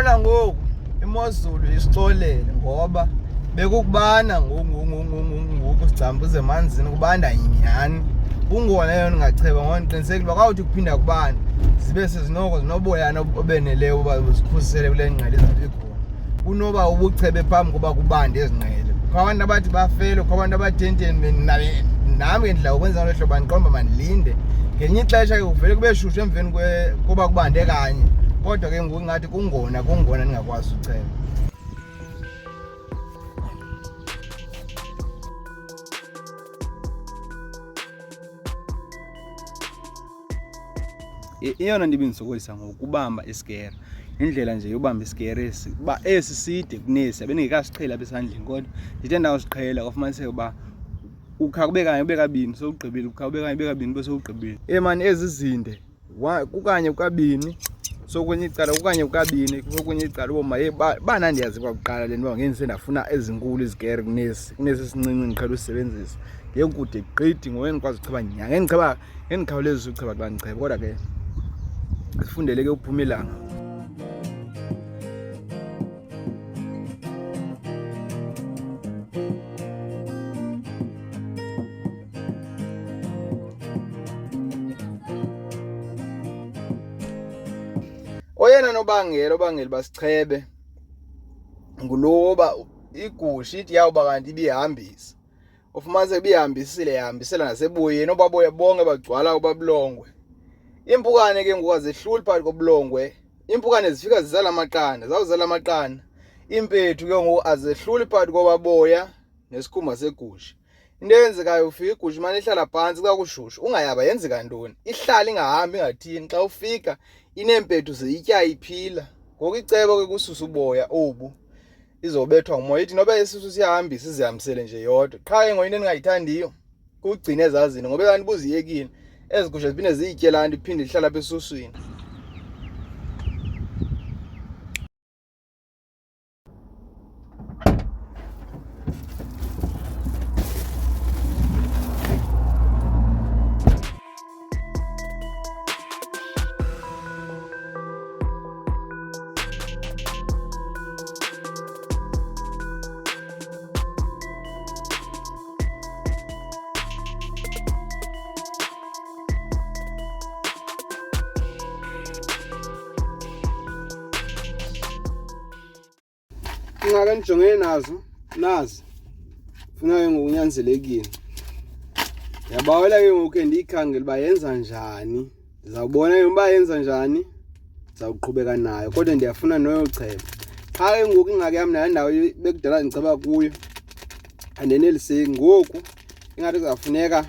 Yabona ngoku imozulu isixolele ngoba bekukubana ngoku sicambuze emanzini kubanda inyani. Kungona yona ngacheba ngoba ndiqiniseke uba kawuthi kuphinda kubani zibe sezinoko zinoboyana obeneleyo uba zikhusele kule ngqele ezabe ikhona. Kunoba ubuchebe phambi kuba kubande ezingqele. Kukho abantu abathi bafele, kukho abantu abathenteni nami ngendlela ukwenza ngolo hlobo andiqomba mandilinde. Ngelinye ixesha ke kuvele kube shushu emveni kuba kubande kanye. Kodwa ke ngoku ngathi kungona ningakwazi ucheba. Iyona nto ibindisokolisa ngokubamba isikere. Indlela nje yobamba isikere esi side kunesi abendingekasiqhela apha esandleni kodwa ndithe ndawusiqhela kwafumaniseka uba ukha kube kanye ube kabini sowugqibile, ukha ube kanye ube kabini ube sowugqibile. Mani ezi zinde kukanye kukabini sokwenye icala kukanye kukabini sokwenye icala uba maye bana ndiyazi kwakuqala le nto ngendise ndafuna ezinkulu izikere kunesi sincinci ndiqhela usisebenzisa. Ngeke kude gqithi ngoba ndikwazi ucheba nyanga endikhawuleza ucheba xa ndicheba kodwa ke sifundele ke uphuma ilanga. Oyena nobangela basichebe nguloba igusha ithi yawuba kanti ibihambisa. Ufumanise ihambisela nasebuyeni obaboya bonke bagcwala ubabulongwe. Impukane ke ngoku azehluli phakathi kobulongwe. Impukane zifika zizala amaqanda, zawuzala amaqanda. Impethu ke ngoku azehluli phakathi kobaboya nesikhumba segusha. Into eyenzekayo ufika igusha manje ihlala phansi xa kushushu ungayaba yenzeka ntoni. Ihlala ingahambi ingathini xa ufika inempethu ziyitya iphila. Ngoku icebo ke kususa uboya obu izobethwa ngumoya ithi noba isisu siyahambisa izihambisele nje yodwa. Qha ke ngoku into endingayithandiyo kugcina ezazini ngoba kanti buziyekile ezi gusha ziphinde ziyitye laa nto iphinde ihlala apha esuswini. Ngake nijongene nazi funa ke ngokunyanzelekile. Yabawela ke ngoku ndiyikhangela uba yenza njani. Ndizawubona ke uba yenza njani ndizawuqhubeka nayo kodwa ndiyafuna noyocheba. Qha ke ngoku ingxaki yam nale ndawo bekudala ndiceba kuyo andeneliseki ngoku ingathi kuzafuneka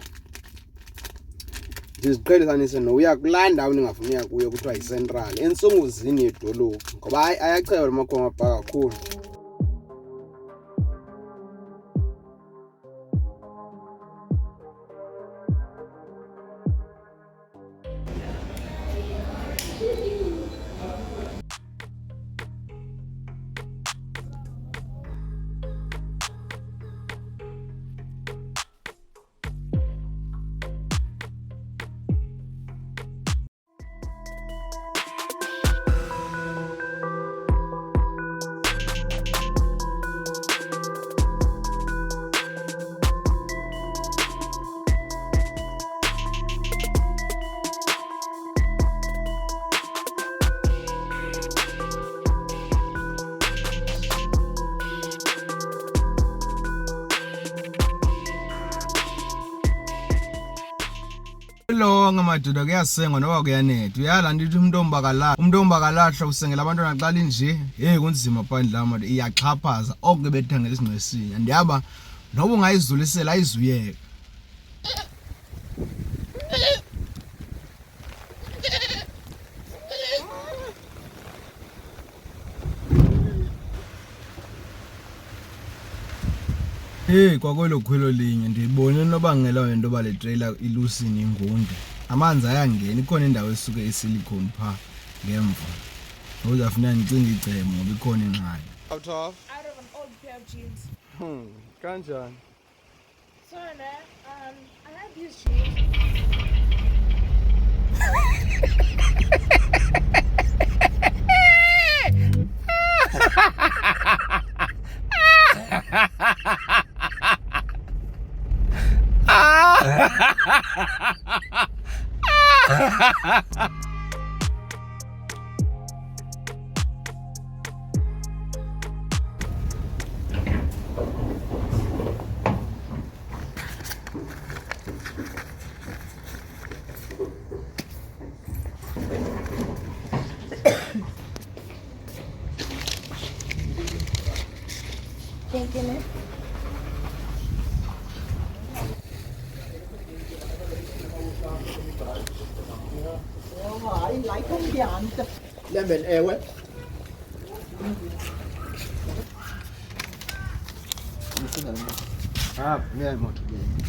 ndiziqhelisanise nouya kulaa ndawo ndingafuni uya kuyo kuthiwa yiCentral entsunguzini yedolophu ngoba ayacheba la makhoma abha kakhulu. Lonke madoda kuyasengwa noba kuyanetha. Uyala ndithi umuntu ombakalahlwa usengela abantwana xa linje. Hey kunzima phandle la madoda iyaxhaphaza onke bethangela isingcwesinya. Ndiyaba noba ungayizulisela ayizuyeka. Hey kwakwelo khwelo linye ndibone nobangela wento ba le trailer ilusini ingunde. Amanzi ayangena ikhona indawo esuke isilicone pha ngemva. Uzafuna ngicinga icemo ngoba ikhona ingxaki. Out of an old pair of jeans. Kanjani? Sorry, I have these jeans. thinking it. Lại không dọn lên bên eo ấy. Ah, mimi moto gani?